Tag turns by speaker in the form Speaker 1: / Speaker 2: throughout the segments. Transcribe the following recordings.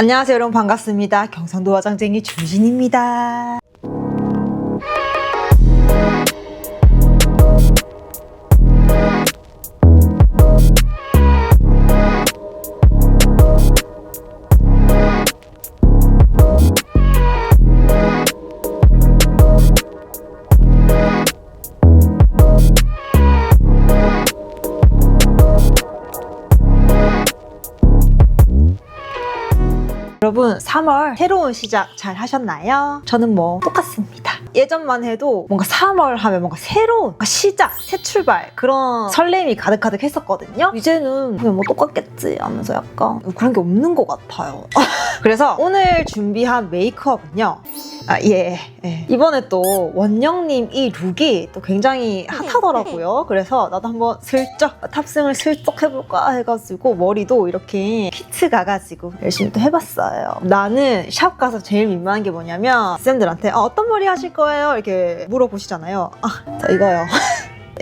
Speaker 1: 안녕하세요 여러분, 반갑습니다. 경상도 화장쟁이 준진입니다. 여러분, 3월 새로운 시작 잘 하셨나요? 저는 뭐 똑같습니다. 예전만 해도 뭔가 3월 하면 뭔가 새로운 시작, 새 출발, 그런 설렘이 가득가득 했었거든요. 이제는 그냥 뭐 똑같겠지 하면서 약간 그런 게 없는 것 같아요. 그래서 오늘 준비한 메이크업은요, 이번에 또 원영님 이 룩이 또 굉장히 핫하더라고요. 그래서 나도 한번 슬쩍 탑승을 슬쩍 해볼까 해가지고 머리도 이렇게 키트 가가지고 열심히 또 해봤어요. 나는 샵 가서 제일 민망한 게 뭐냐면 쌤들한테 어떤 머리 하실 거예요? 이렇게 물어보시잖아요. 자, 이거요.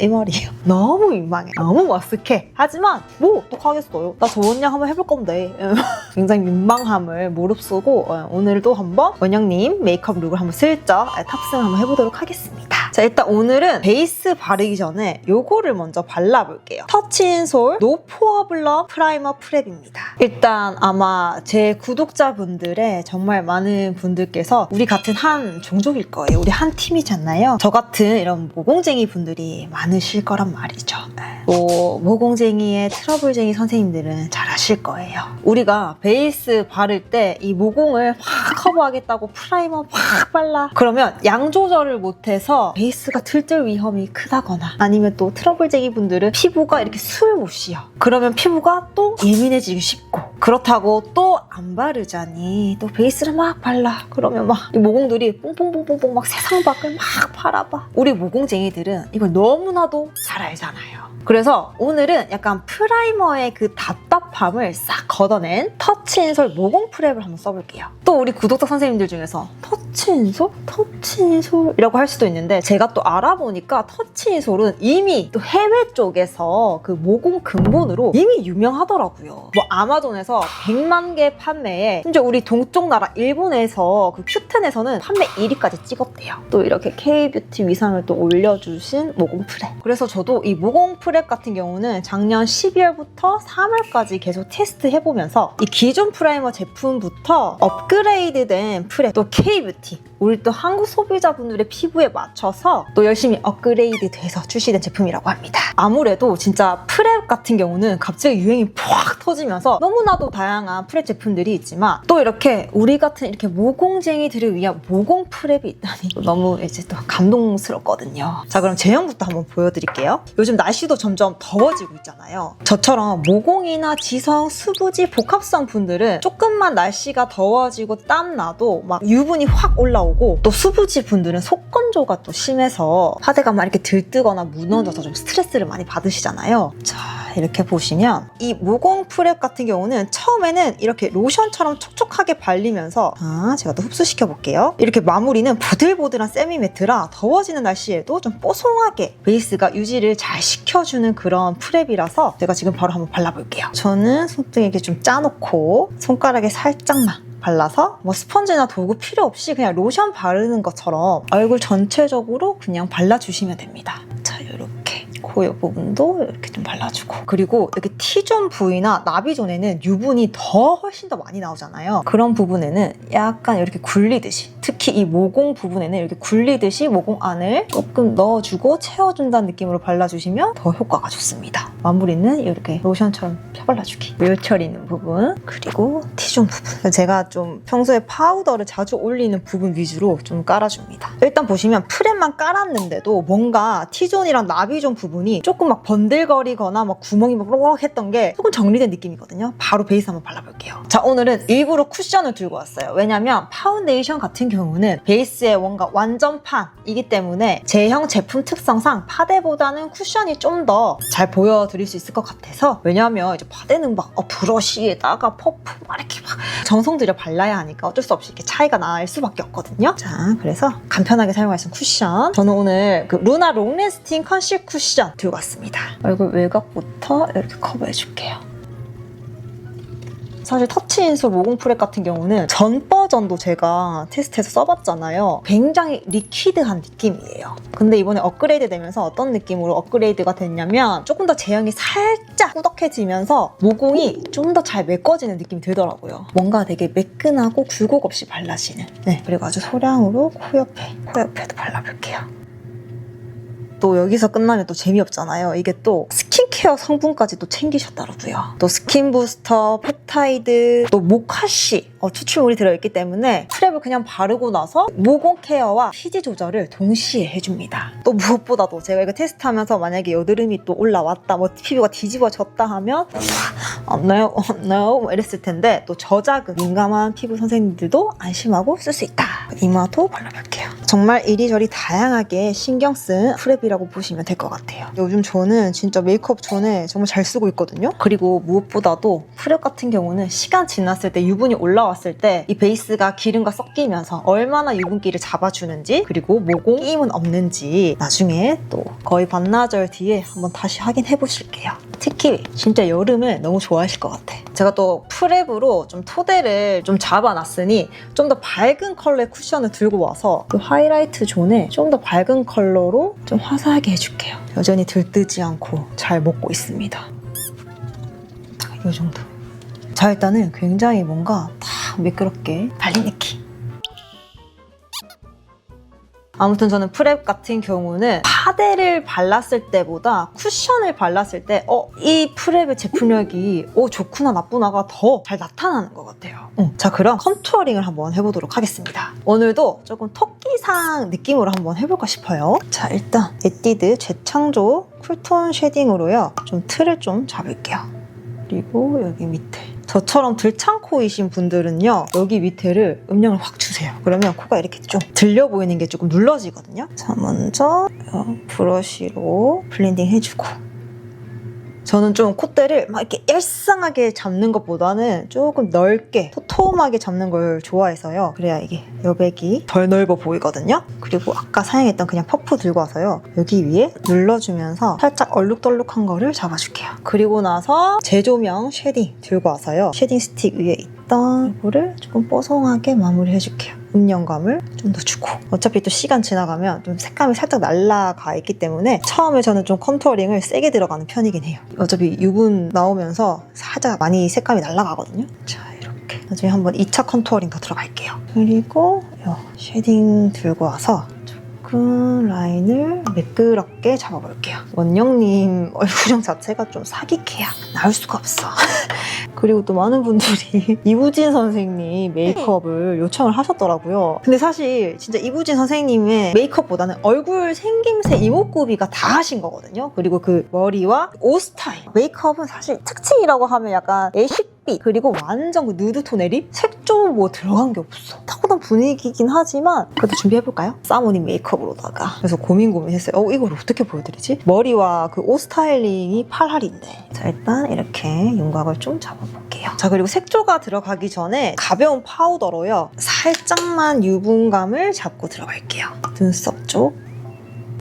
Speaker 1: 이 머리예요. 너무 민망해. 너무 머쓱해. 하지만 뭐 어떡하겠어요. 나 저번 양 한번 해볼 건데. 굉장히 민망함을 무릅쓰고 오늘도 한번 원영님 메이크업 룩을 한번 슬쩍 탑승 한번 해보도록 하겠습니다. 자, 일단 오늘은 베이스 바르기 전에 요거를 먼저 발라볼게요. 터치인솔 노 포어 블럼 프라이머 프랩입니다. 일단 아마 제 구독자분들의 정말 많은 분들께서 우리 같은 한 종족일 거예요. 우리 한 팀이잖아요. 저 같은 이런 모공쟁이 분들이 많으실 거란 말이죠. 또 모공쟁이의 트러블쟁이 선생님들은 잘 아실 거예요. 우리가 베이스 바를 때 이 모공을 확 커버하겠다고 프라이머 확 발라. 그러면 양 조절을 못해서 베이스가 들뜰 위험이 크다거나, 아니면 또 트러블쟁이 분들은 피부가 이렇게 숨을 못 쉬어. 그러면 피부가 또 예민해지기 쉽고, 그렇다고 또 안 바르자니 또 베이스를 막 발라. 그러면 막 이 모공들이 뽕뽕뽕뽕뽕 막 세상 밖을 막 바라봐. 우리 모공쟁이들은 이걸 너무나도 잘 알잖아요. 그래서 오늘은 약간 프라이머의 그 답답함을 싹 걷어낸 터치인솔 모공 프랩을 한번 써볼게요. 또 우리 구독자 선생님들 중에서 터치인솔? 터치인솔이라고 할 수도 있는데, 제가 또 알아보니까 터치인솔은 이미 또 해외 쪽에서 그 모공 근본으로 이미 유명하더라고요. 뭐 아마존에서 100만 개 판매에, 심지어 우리 동쪽 나라 일본에서 그 큐텐에서는 판매 1위까지 찍었대요. 또 이렇게 K뷰티 위상을 또 올려주신 모공 프랩. 그래서 저도 이 모공 프랩 같은 경우는 작년 12월부터 3월까지 계속 테스트 해보면서 이 기존 프라이머 제품부터 업그레이드된 프랩, 또 K뷰티, 우리 또 한국 소비자분들의 피부에 맞춰서 또 열심히 업그레이드 돼서 출시된 제품이라고 합니다. 아무래도 진짜 프랩 같은 경우는 갑자기 유행이 팍 터지면서 너무나도 다양한 프랩 제품들이 있지만, 또 이렇게 우리 같은 이렇게 모공쟁이들을 위한 모공 프랩이 있다니 너무 이제 또 감동스럽거든요. 자, 그럼 제형부터 한번 보여드릴게요. 요즘 날씨도 점점 더워지고 있잖아요. 저처럼 모공이나 지성, 수부지, 복합성 분들은 조금만 날씨가 더워지고 땀나도 막 유분이 확 올라오고, 또 수부지 분들은 속건조가 또 심해서 파데가 막 이렇게 들뜨거나 무너져서 좀 스트레스를 많이 받으시잖아요. 자, 이렇게 보시면 이 모공 프랩 같은 경우는 처음에는 이렇게 로션처럼 촉촉하게 발리면서, 제가 또 흡수시켜 볼게요. 이렇게 마무리는 보들보들한 세미매트라 더워지는 날씨에도 좀 뽀송하게 베이스가 유지를 잘 시켜주는 그런 프랩이라서 제가 지금 바로 한번 발라볼게요. 저는 손등에 이렇게 좀 짜놓고 손가락에 살짝만 발라서 뭐 스펀지나 도구 필요 없이 그냥 로션 바르는 것처럼 얼굴 전체적으로 그냥 발라주시면 됩니다. 자, 이렇게 코옆 부분도 이렇게 좀 발라주고, 그리고 이렇게 T존 부위나 나비존에는 유분이 훨씬 더 많이 나오잖아요. 그런 부분에는 약간 이렇게 굴리듯이, 특히 이 모공 부분에는 이렇게 굴리듯이 모공 안을 조금 넣어주고 채워준다는 느낌으로 발라주시면 더 효과가 좋습니다. 마무리는 이렇게 로션처럼 펴발라주기. 묘철 있는 부분, 그리고 T존 부분. 제가 좀 평소에 파우더를 자주 올리는 부분 위주로 좀 깔아줍니다. 일단 보시면 프랩만 깔았는데도 뭔가 T존이랑 나비존 부분이 조금 막 번들거리거나 막 구멍이 막 록록 했던 게 조금 정리된 느낌이거든요. 바로 베이스 한번 발라볼게요. 자, 오늘은 일부러 쿠션을 들고 왔어요. 왜냐면 파운데이션 같은 경우는 베이스에 뭔가 완전판이기 때문에 제형 제품 특성상 파데보다는 쿠션이 좀 더 잘 보여드릴 수 있을 것 같아서. 왜냐면 이제 파데는 막 브러쉬에다가 퍼프 막 이렇게 막 정성 들여 발라야 하니까 어쩔 수 없이 이렇게 차이가 날 수밖에 없거든요. 자, 그래서 간편하게 사용할 수 있는 쿠션, 저는 오늘 그 루나 롱래스팅 컨실 쿠션 들고 왔습니다. 얼굴 외곽부터 이렇게 커버해줄게요. 사실 터치 인솔 모공 프랩 같은 경우는 전 버전도 제가 테스트해서 써봤잖아요. 굉장히 리퀴드한 느낌이에요. 근데 이번에 업그레이드 되면서 어떤 느낌으로 업그레이드가 됐냐면 조금 더 제형이 살짝 꾸덕해지면서 모공이 좀 더 잘 메꿔지는 느낌이 들더라고요. 뭔가 되게 매끈하고 굴곡 없이 발라지는. 네, 그리고 아주 소량으로 코 옆에도 발라볼게요. 또 여기서 끝나면 또 재미없잖아요. 이게 또 스킨케어 성분까지 또 챙기셨더라고요. 또 스킨 부스터, 펩타이드, 또 모카시 추출물이 들어있기 때문에 프랩을 그냥 바르고 나서 모공 케어와 피지 조절을 동시에 해줍니다. 또 무엇보다도 제가 이거 테스트하면서 만약에 여드름이 또 올라왔다, 뭐 피부가 뒤집어졌다 하면 no 이랬을 텐데 또 저자극 민감한 피부 선생님들도 안심하고 쓸 수 있다. 이마도 발라볼게요. 정말 이리저리 다양하게 신경 쓴 프랩이라고 보시면 될 것 같아요. 요즘 저는 진짜 메이크업 전에 정말 잘 쓰고 있거든요. 그리고 무엇보다도 프랩 같은 경우는 시간 지났을 때 유분이 올라왔을 때 이 베이스가 기름과 섞이면서 얼마나 유분기를 잡아주는지 그리고 모공 끼임은 없는지 나중에 또 거의 반나절 뒤에 한번 다시 확인해 보실게요. 특히 진짜 여름을 너무 좋아하실 것 같아. 제가 또 프랩으로 좀 토대를 좀 잡아놨으니 좀 더 밝은 컬러의 쿠션을 들고 와서 그 하이라이트 존에 좀 더 밝은 컬러로 좀 화사하게 해줄게요. 여전히 들뜨지 않고 잘 먹고 있습니다. 이 정도. 자, 일단은 굉장히 뭔가 다 매끄럽게 발린 느낌. 아무튼 저는 프랩 같은 경우는 파데를 발랐을 때보다 쿠션을 발랐을 때 이 프랩의 제품력이 좋구나 나쁘나가 더 잘 나타나는 것 같아요. 자, 그럼 컨투어링을 한번 해보도록 하겠습니다. 오늘도 조금 토끼상 느낌으로 한번 해볼까 싶어요. 자, 일단 에뛰드 재창조 쿨톤 쉐딩으로요. 좀 틀을 좀 잡을게요. 그리고 여기 밑에. 저처럼 들창코이신 분들은요, 여기 밑에를 음영을 확 주세요. 그러면 코가 이렇게 좀 들려 보이는 게 조금 눌러지거든요. 자, 먼저 브러쉬로 블렌딩 해주고, 저는 좀 콧대를 막 이렇게 얄쌍하게 잡는 것보다는 조금 넓게 토톰하게 잡는 걸 좋아해서요. 그래야 이게 여백이 덜 넓어 보이거든요. 그리고 아까 사용했던 그냥 퍼프 들고 와서요, 여기 위에 눌러주면서 살짝 얼룩덜룩한 거를 잡아줄게요. 그리고 나서 제조명 쉐딩 들고 와서요, 쉐딩 스틱 위에 있던 이거를 조금 뽀송하게 마무리해줄게요. 음영감을 좀 더 주고, 어차피 또 시간 지나가면 좀 색감이 살짝 날라가 있기 때문에 처음에 저는 좀 컨투어링을 세게 들어가는 편이긴 해요. 어차피 유분 나오면서 살짝 많이 색감이 날라가거든요. 자, 이렇게 나중에 한번 2차 컨투어링 더 들어갈게요. 그리고 이 쉐딩 들고 와서 조금 라인을 매끄럽게 잡아볼게요. 원영님 얼굴형 자체가 좀 사기캐야 나올 수가 없어. 그리고 또 많은 분들이 이부진 선생님 메이크업을 요청을 하셨더라고요. 근데 사실 진짜 이부진 선생님의 메이크업보다는 얼굴 생김새, 이목구비가 다 하신 거거든요. 그리고 그 머리와 옷 스타일. 메이크업은 사실 특징이라고 하면 약간 애쉬빛, 그리고 완전 그 누드톤 립? 색조 뭐 들어간 게 없어. 타고난 분위기긴 하지만 그래도 준비해볼까요? 사모님 메이크업으로다가. 그래서 고민했어요. 이걸 어떻게 보여드리지? 머리와 그 옷 스타일링이 8할인데. 자, 일단 이렇게 윤곽을 좀 잡아볼게요. 자, 그리고 색조가 들어가기 전에 가벼운 파우더로요, 살짝만 유분감을 잡고 들어갈게요. 눈썹 쪽,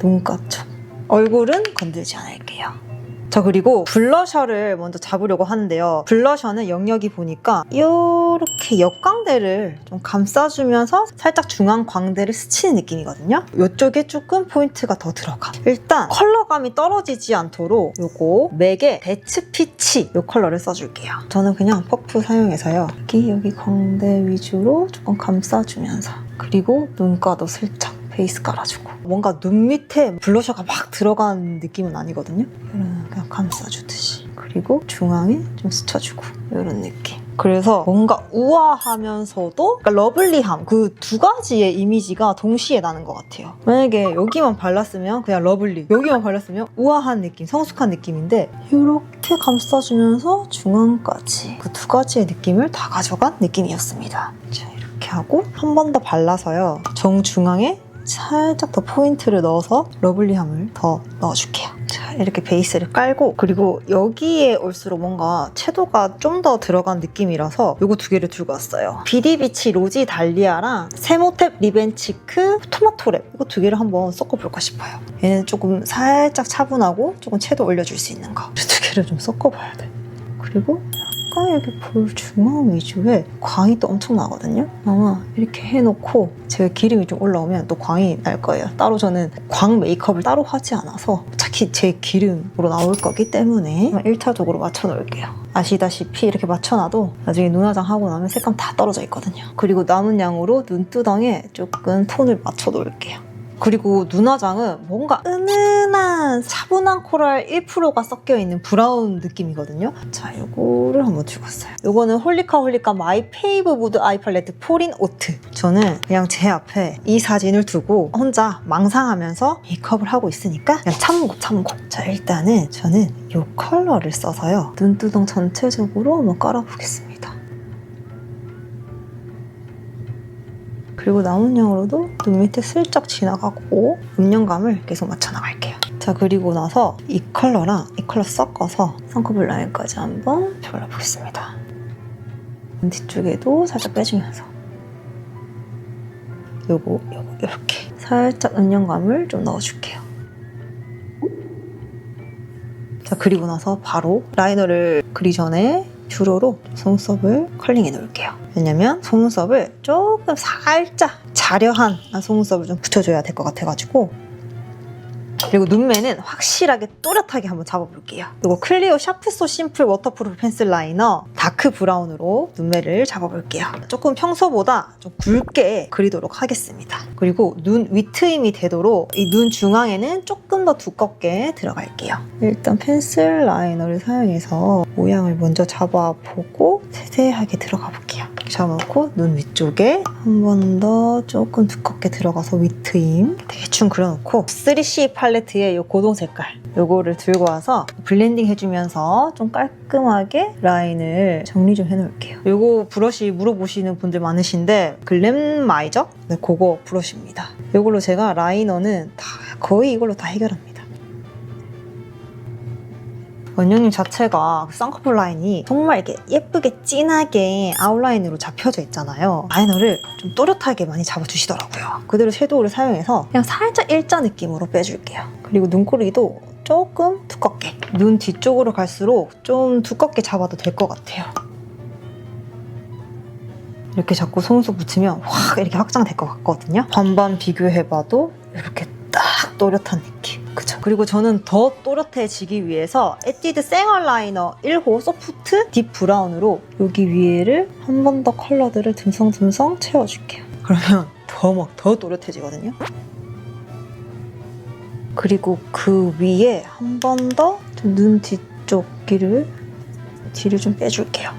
Speaker 1: 눈가 쪽. 얼굴은 건들지 않을게요. 자, 그리고 블러셔를 먼저 잡으려고 하는데요. 블러셔는 영역이 보니까 이렇게 옆광대를 좀 감싸주면서 살짝 중앙 광대를 스치는 느낌이거든요. 이쪽에 조금 포인트가 더 들어가. 일단 컬러감이 떨어지지 않도록 요거 맥의 데츠 피치 이 컬러를 써줄게요. 저는 그냥 퍼프 사용해서요, 여기 광대 위주로 조금 감싸주면서, 그리고 눈가도 슬쩍 베이스 깔아주고. 뭔가 눈 밑에 블러셔가 막 들어간 느낌은 아니거든요. 그냥 감싸주듯이. 그리고 중앙에 좀 스쳐주고 이런 느낌. 그래서 뭔가 우아하면서도 그러니까 러블리함, 그 두 가지의 이미지가 동시에 나는 것 같아요. 만약에 여기만 발랐으면 그냥 러블리, 여기만 발랐으면 우아한 느낌, 성숙한 느낌인데 이렇게 감싸주면서 중앙까지 그 두 가지의 느낌을 다 가져간 느낌이었습니다. 자, 이렇게 하고 한 번 더 발라서요, 정중앙에 살짝 더 포인트를 넣어서 러블리함을 더 넣어줄게요. 자, 이렇게 베이스를 깔고, 그리고 여기에 올수록 뭔가 채도가 좀 더 들어간 느낌이라서 이거 두 개를 들고 왔어요. 비디비치 로지 달리아랑 세모탭 리벤치크 토마토 랩, 이거 두 개를 한번 섞어볼까 싶어요. 얘는 조금 살짝 차분하고 조금 채도 올려줄 수 있는 거. 두 개를 좀 섞어봐야 돼. 그리고 약간 여기 볼 중앙 위주에 광이 또 엄청 나거든요. 아마 이렇게 해놓고 제가 기름이 좀 올라오면 또 광이 날 거예요. 따로 저는 광 메이크업을 따로 하지 않아서 특히 제 기름으로 나올 거기 때문에 1차적으로 맞춰놓을게요. 아시다시피 이렇게 맞춰놔도 나중에 눈화장 하고 나면 색감 다 떨어져 있거든요. 그리고 남은 양으로 눈두덩에 조금 톤을 맞춰놓을게요. 그리고 눈화장은 뭔가 은은한 차분한 코랄 1%가 섞여있는 브라운 느낌이거든요. 자, 요거를 한번 찍었어요. 요거는 홀리카 마이 페이브 무드 아이 팔레트 포린 오트. 저는 그냥 제 앞에 이 사진을 두고 혼자 망상하면서 메이크업을 하고 있으니까 그냥 참고. 자, 일단은 저는 요 컬러를 써서요. 눈두덩 전체적으로 한번 깔아보겠습니다. 그리고 남은 양으로도 눈 밑에 슬쩍 지나가고 음영감을 계속 맞춰나갈게요. 자, 그리고 나서 이 컬러랑 이 컬러 섞어서 쌍꺼풀 라인까지 한번 발라보겠습니다. 눈 뒤쪽에도 살짝 빼주면서 요거 이렇게 살짝 음영감을 좀 넣어줄게요. 자, 그리고 나서 바로 라이너를 그리기 전에 뷰러로 속눈썹을 컬링해 놓을게요. 왜냐면 속눈썹을 조금 살짝 자려한 속눈썹을 좀 붙여줘야 될 것 같아가지고. 그리고 눈매는 확실하게 또렷하게 한번 잡아볼게요. 이거 클리오 샤프소 심플 워터프루프 펜슬 라이너 다크 브라운으로 눈매를 잡아볼게요. 조금 평소보다 좀 굵게 그리도록 하겠습니다. 그리고 눈 윗트임이 되도록 이 눈 중앙에는 조금 더 두껍게 들어갈게요. 일단 펜슬 라이너를 사용해서 모양을 먼저 잡아보고 세세하게 들어가 볼게요. 잡아놓고 눈 위쪽에 한 번 더 조금 두껍게 들어가서 윗트임 대충 그려놓고 3C 팔레트의 이 고동 색깔 요거를 들고 와서 블렌딩 해주면서 좀 깔끔하게 라인을 정리 좀 해놓을게요. 요거 브러쉬 물어보시는 분들 많으신데 글램마이저? 네, 그거 브러쉬입니다. 요걸로 제가 라이너는 거의 이걸로 다 해결합니다. 원영님 자체가 쌍꺼풀 라인이 정말 이렇게 예쁘게 진하게 아웃라인으로 잡혀져 있잖아요. 라이너를 좀 또렷하게 많이 잡아주시더라고요. 그대로 섀도우를 사용해서 그냥 살짝 일자 느낌으로 빼줄게요. 그리고 눈꼬리도 조금 두껍게, 눈 뒤쪽으로 갈수록 좀 두껍게 잡아도 될 것 같아요. 이렇게 자꾸 속눈썹 붙이면 확 이렇게 확장될 것 같거든요. 반반 비교해봐도 이렇게 딱 또렷한 느낌. 그쵸? 그리고 저는 더 또렷해지기 위해서 에뛰드 생얼 라이너 1호 소프트 딥 브라운으로 여기 위에를 한 번 더 컬러들을 듬성듬성 채워줄게요. 그러면 더 또렷해지거든요. 그리고 그 위에 한 번 더 눈 뒤쪽 뒤를 좀 빼줄게요.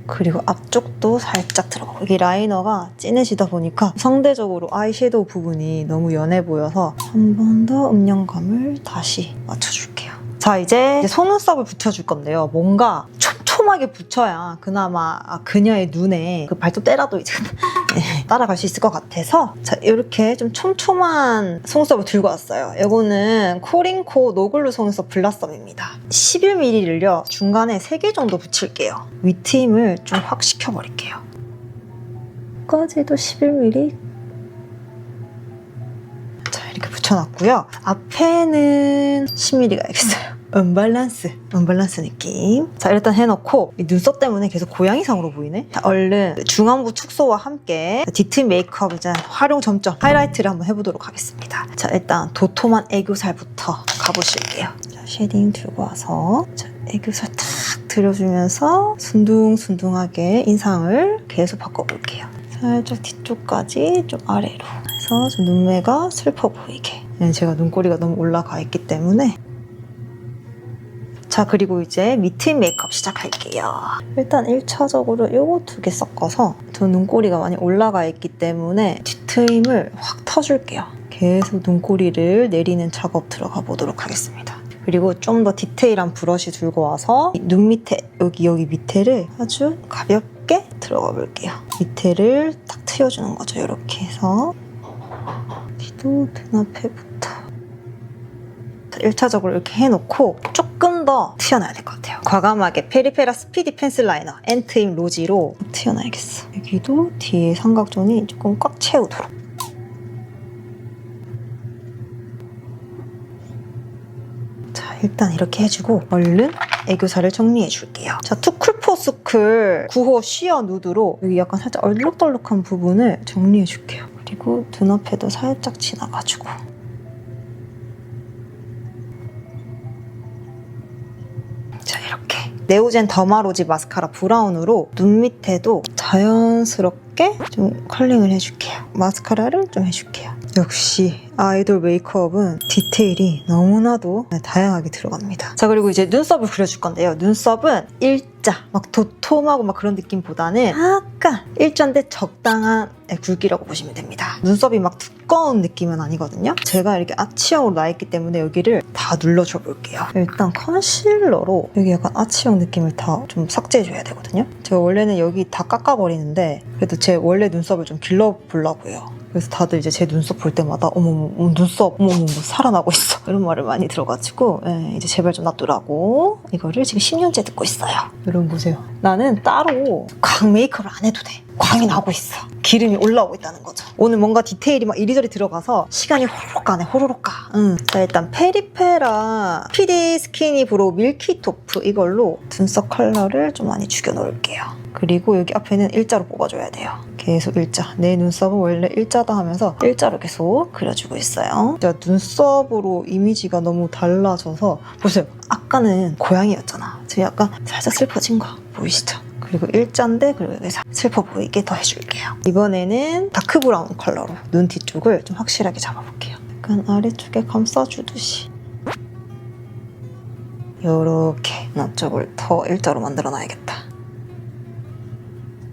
Speaker 1: 그리고 앞쪽도 살짝 들어가고 여기 라이너가 진해지다 보니까 상대적으로 아이섀도우 부분이 너무 연해 보여서 한 번 더 음영감을 다시 맞춰줄게요. 자, 이제 속눈썹을 붙여줄 건데요. 뭔가 촘촘하게 붙여야 그나마 그녀의 눈에 그 발톱 때라도 이제 따라갈 수 있을 것 같아서 자, 이렇게 좀 촘촘한 속눈썹을 들고 왔어요. 이거는 코링코 노글루 속눈썹 블라썸입니다. 11mm를요 중간에 3개 정도 붙일게요. 윗트임을 좀 확 시켜버릴게요. 끝까지도 11mm. 자, 이렇게 붙여놨고요. 앞에는 10mm 가야겠어요. 언밸런스 느낌. 자, 일단 해놓고 이 눈썹 때문에 계속 고양이상으로 보이네. 자, 얼른 중안부 축소와 함께 짙은 메이크업 이제 활용 점점 하이라이트를 한번 해보도록 하겠습니다. 자, 일단 도톰한 애교살부터 가보실게요. 자, 쉐딩 들고 와서 자, 애교살 탁 들여주면서 순둥순둥하게 인상을 계속 바꿔볼게요. 살짝 뒤쪽까지 좀 아래로 해서 좀 눈매가 슬퍼 보이게. 제가 눈꼬리가 너무 올라가 있기 때문에. 자, 그리고 이제 밑트임 메이크업 시작할게요. 일단 1차적으로 요거 2개 섞어서 저 눈꼬리가 많이 올라가 있기 때문에 뒤트임을 확 터줄게요. 계속 눈꼬리를 내리는 작업 들어가 보도록 하겠습니다. 그리고 좀 더 디테일한 브러쉬 들고 와서 눈 밑에 여기 밑에를 아주 가볍게 들어가 볼게요. 밑에를 딱 트여주는 거죠. 이렇게 해서 귀도 눈 앞에부터 1차적으로 이렇게 해놓고 조금 더 튀어나야 될 것 같아요. 과감하게 페리페라 스피디 펜슬 라이너 엔트임 로지로 튀어나야겠어. 여기도 뒤에 삼각존이 조금 꽉 채우도록. 자, 일단 이렇게 해주고 얼른 애교살을 정리해줄게요. 자, 투쿨포스쿨 9호 쉬어 누드로 여기 약간 살짝 얼룩덜룩한 부분을 정리해줄게요. 그리고 눈앞에도 살짝 지나가지고 자, 이렇게 네오젠 더마로지 마스카라 브라운으로 눈 밑에도 자연스럽게 좀 컬링을 해줄게요. 마스카라를 좀 해줄게요. 역시 아이돌 메이크업은 디테일이 너무나도 다양하게 들어갑니다. 자, 그리고 이제 눈썹을 그려줄 건데요. 눈썹은 일자, 막 도톰하고 막 그런 느낌보다는 약간 일자인데 적당한 굵기라고 보시면 됩니다. 눈썹이 막 두꺼운 느낌은 아니거든요. 제가 이렇게 아치형으로 나있기 때문에 여기를 다 눌러줘 볼게요. 일단 컨실러로 여기 약간 아치형 느낌을 다 좀 삭제해줘야 되거든요. 제가 원래는 여기 다 깎아버리는데 그래도 제 원래 눈썹을 좀 길러보려고요. 그래서 다들 이제 제 눈썹 볼 때마다 어머머 눈썹 어머머 살아나고 있어 이런 말을 많이 들어가지고 이제 제발 좀 놔두라고 이거를 지금 10년째 듣고 있어요. 여러분 보세요. 나는 따로 광 메이크업을 안 해도 돼. 광이 나고 있어. 기름이 올라오고 있다는 거죠. 오늘 뭔가 디테일이 막 이리저리 들어가서 시간이 호로록 가네. 호로록 가. 자, 일단 페리페라 PD 스키니 브로우 밀키토프 이걸로 눈썹 컬러를 좀 많이 죽여 놓을게요. 그리고 여기 앞에는 일자로 뽑아줘야 돼요. 계속 일자. 내 눈썹은 원래 일자다 하면서 일자로 계속 그려주고 있어요. 제가 눈썹으로 이미지가 너무 달라져서 보세요. 아까는 고양이였잖아. 지금 약간 살짝 슬퍼진 거 보이시죠? 그리고 일자인데 그리고 여기서 슬퍼 보이게 더 해줄게요. 이번에는 다크 브라운 컬러로 눈 뒤쪽을 좀 확실하게 잡아볼게요. 약간 아래쪽에 감싸주듯이 요렇게 앞쪽을 더 일자로 만들어놔야겠다.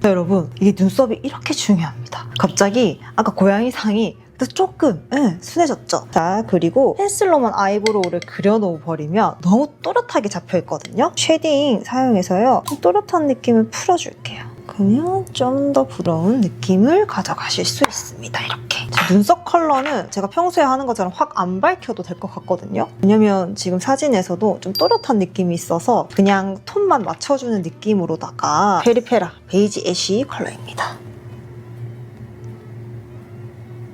Speaker 1: 자, 여러분 이게 눈썹이 이렇게 중요합니다. 갑자기 아까 고양이 상이 조금 순해졌죠? 자, 그리고 펜슬로만 아이브로우를 그려놓아버리면 너무 또렷하게 잡혀있거든요. 쉐딩 사용해서요 좀 또렷한 느낌을 풀어줄게요. 그러면 좀 더 부드러운 느낌을 가져가실 수 있습니다. 이렇게 눈썹 컬러는 제가 평소에 하는 것처럼 확 안 밝혀도 될 것 같거든요. 왜냐면 지금 사진에서도 좀 또렷한 느낌이 있어서 그냥 톤만 맞춰주는 느낌으로다가 페리페라 베이지 애쉬 컬러입니다.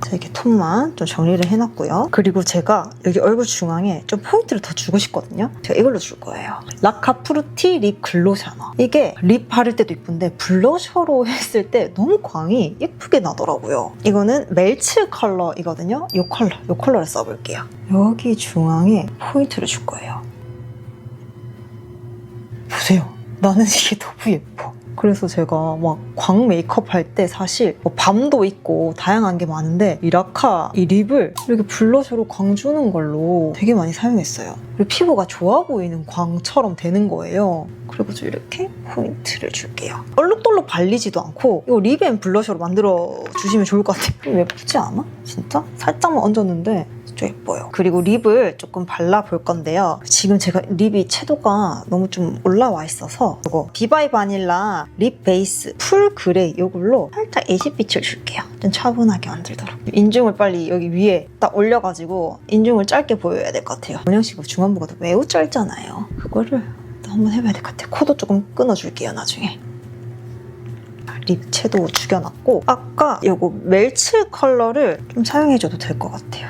Speaker 1: 이렇게 톤만 좀 정리를 해놨고요. 그리고 제가 여기 얼굴 중앙에 좀 포인트를 더 주고 싶거든요. 제가 이걸로 줄 거예요. 라카프루티 립 글로 샤너. 이게 립 바를 때도 이쁜데 블러셔로 했을 때 너무 광이 예쁘게 나더라고요. 이거는 멜츠 컬러이거든요. 이 컬러를 써볼게요. 여기 중앙에 포인트를 줄 거예요. 보세요. 나는 이게 너무 예뻐. 그래서 제가 막 광 메이크업 할 때 사실 뭐 밤도 있고 다양한 게 많은데 이 라카 이 립을 이렇게 블러셔로 광 주는 걸로 되게 많이 사용했어요. 그리고 피부가 좋아 보이는 광처럼 되는 거예요. 그리고 좀 이렇게 포인트를 줄게요. 얼룩덜룩 발리지도 않고 이거 립 앤 블러셔로 만들어 주시면 좋을 것 같아요. 좀 예쁘지 않아? 진짜? 살짝만 얹었는데 진짜 예뻐요. 그리고 립을 조금 발라볼 건데요. 지금 제가 립이 채도가 너무 좀 올라와 있어서 이거 비바이 바닐라 립 베이스 풀 그레이 이걸로 살짝 애쉬빛을 줄게요. 좀 차분하게 만들도록. 인중을 빨리 여기 위에 딱 올려가지고 인중을 짧게 보여야 될 것 같아요. 원영 씨가 중안부가 매우 짧잖아요. 그거를 한번 해봐야 될 것 같아요. 코도 조금 끊어줄게요, 나중에. 립 채도 죽여놨고 아까 이거 멜츠 컬러를 좀 사용해줘도 될 것 같아요.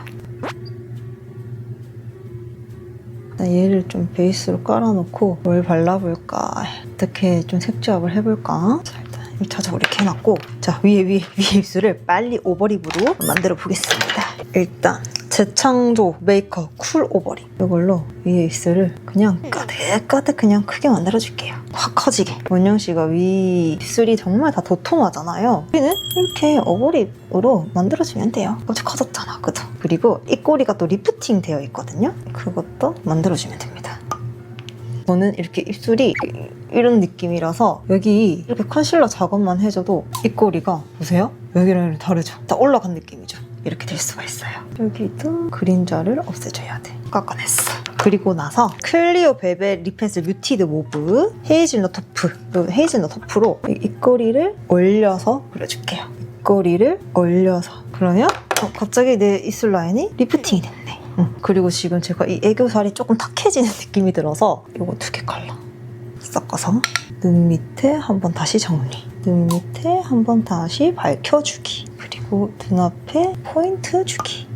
Speaker 1: 얘를 좀 베이스로 깔아놓고 뭘 발라볼까, 어떻게 좀 색조합을 해볼까. 자, 일단 1차적으로 이렇게 해놨고, 자, 위에 입술을 빨리 오버립으로 만들어 보겠습니다. 일단 재창조 메이크업 쿨 오버립 이걸로 위에 입술을 그냥 가득가득 그냥 크게 만들어줄게요. 확 커지게. 원영 씨가 위 입술이 정말 다 도톰하잖아요. 우리는 이렇게 오버립으로 만들어주면 돼요. 엄청 커졌잖아, 그죠? 그리고 입꼬리가 또 리프팅 되어 있거든요. 그것도 만들어주면 됩니다. 저는 이렇게 입술이 이런 느낌이라서 여기 이렇게 컨실러 작업만 해줘도 입꼬리가 보세요? 여기랑 다르죠? 다 올라간 느낌이죠? 이렇게 될 수가 있어요. 여기도 그림자를 없애줘야 돼. 깎아냈어. 그리고 나서 클리오 벨벳 립 펜슬 뮤티드 모브 헤이즐넛 토프, 헤이즐넛 토프로 입꼬리를 올려서 그려줄게요. 입꼬리를 올려서. 그러면 갑자기 내 입술 라인이 리프팅이 됐네. 그리고 지금 제가 이 애교살이 조금 탁해지는 느낌이 들어서 이거 2개 컬러 섞어서 눈 밑에 한번 다시 정리, 눈 밑에 한번 다시 밝혀주기, 그리고 눈앞에 포인트 주기,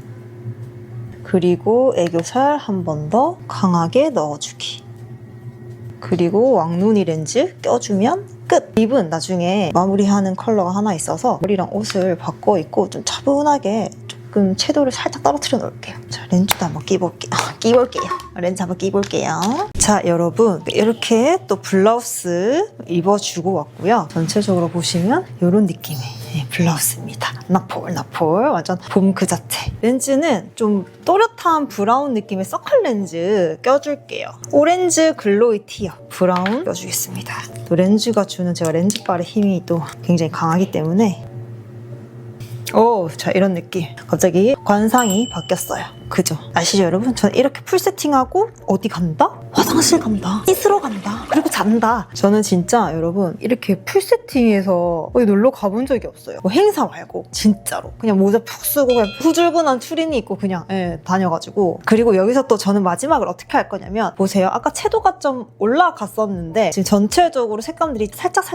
Speaker 1: 그리고 애교살 한 번 더 강하게 넣어주기, 그리고 왕눈이 렌즈 껴주면 끝! 립은 나중에 마무리하는 컬러가 하나 있어서 머리랑 옷을 바꿔 입고 좀 차분하게 조금 채도를 살짝 떨어뜨려 놓을게요. 자, 렌즈도 한번 끼볼게요. 렌즈 한번 끼볼게요. 자, 여러분 이렇게 또 블라우스 입어주고 왔고요. 전체적으로 보시면 이런 느낌의 블라우스입니다. 나폴 완전 봄 그 자체. 렌즈는 좀 또렷한 브라운 느낌의 서클 렌즈 껴줄게요. 오렌지 글로이 티어 브라운 껴주겠습니다. 또 렌즈가 주는 제가 렌즈바의 힘이 또 굉장히 강하기 때문에 자, 이런 느낌. 갑자기 관상이 바뀌었어요. 그죠? 아시죠, 여러분? 저는 이렇게 풀 세팅하고 어디 간다? 화장실 간다. 씻으러 간다. 그리고 잔다. 저는 진짜 여러분 이렇게 풀 세팅해서 어디 놀러 가본 적이 없어요. 뭐 행사 말고 진짜로 그냥 모자 푹 쓰고 그냥 후줄근한 추리닝 입고 그냥 다녀가지고. 그리고 여기서 또 저는 마지막을 어떻게 할 거냐면 보세요. 아까 채도가 좀 올라갔었는데 지금 전체적으로 색감들이 살짝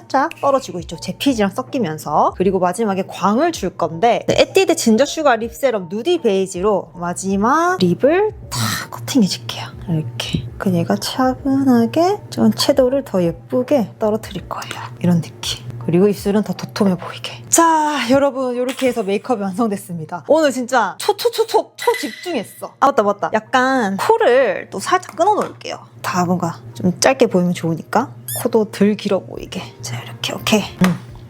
Speaker 1: 떨어지고 있죠. 제 피지랑 섞이면서. 그리고 마지막에 광을 줄 건데 에뛰드 진저 슈가 립 세럼 누디 베이지로 마지막 립을 다 커팅해줄게요. 이렇게. 그녀가 차분하게 좀 채도를 더 예쁘게 떨어뜨릴 거예요. 이런 느낌. 그리고 입술은 더 도톰해 보이게. 자, 여러분 이렇게 해서 메이크업이 완성됐습니다. 오늘 진짜 초집중했어. 아, 맞다. 약간 코를 또 살짝 끊어 놓을게요. 다 뭔가 좀 짧게 보이면 좋으니까 코도 덜 길어 보이게. 자, 이렇게 오케이.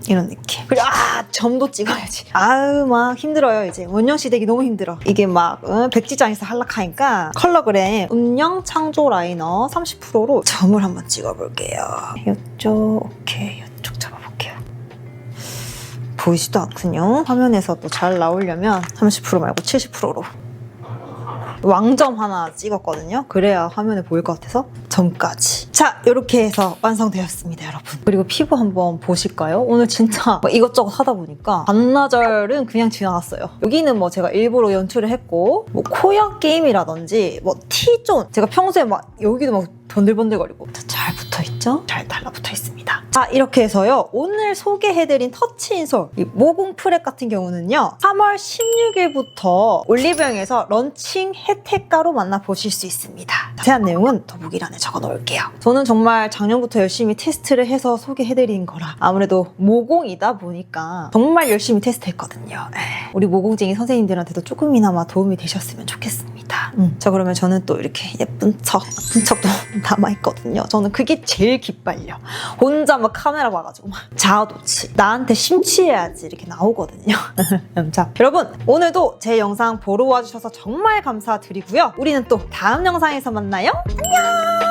Speaker 1: 이런 느낌. 그리고 점도 찍어야지. 막 힘들어요. 이제 원형시 되기 너무 힘들어. 이게 막 백지장에서 한락하니까 컬러그램 음영 창조 라이너 30%로 점을 한번 찍어볼게요. 이쪽 오케이. 이쪽 잡아볼게요. 보이지도 않군요. 화면에서 또 잘 나오려면 30% 말고 70%로 왕점 하나 찍었거든요. 그래야 화면에 보일 것 같아서 점까지. 자, 이렇게 해서 완성되었습니다, 여러분. 그리고 피부 한번 보실까요? 오늘 진짜 이것저것 하다 보니까 반나절은 그냥 지나갔어요. 여기는 뭐 제가 일부러 연출을 했고 뭐 코형 게임이라든지 뭐 T존 제가 평소에 막 여기도 막 번들번들거리고 잘 붙어있죠? 잘 달라붙어 있습니다. 자, 이렇게 해서요. 오늘 소개해드린 터치 인솔 이 모공 프랩 같은 경우는요. 3월 16일부터 올리브영에서 런칭 혜택가로 만나보실 수 있습니다. 자세한 내용은 더보기란에 적어놓을게요. 저는 정말 작년부터 열심히 테스트를 해서 소개해드린 거라 아무래도 모공이다 보니까 정말 열심히 테스트했거든요. 우리 모공쟁이 선생님들한테도 조금이나마 도움이 되셨으면 좋겠습니다. 자, 그러면 저는 또 이렇게 예쁜 척도 남아있거든요. 저는 그게 제일 기빨려. 혼자 막 카메라 봐가지고 막 자아도취 나한테 심취해야지 이렇게 나오거든요. 자, 여러분 오늘도 제 영상 보러 와주셔서 정말 감사드리고요. 우리는 또 다음 영상에서 만나요. 안녕.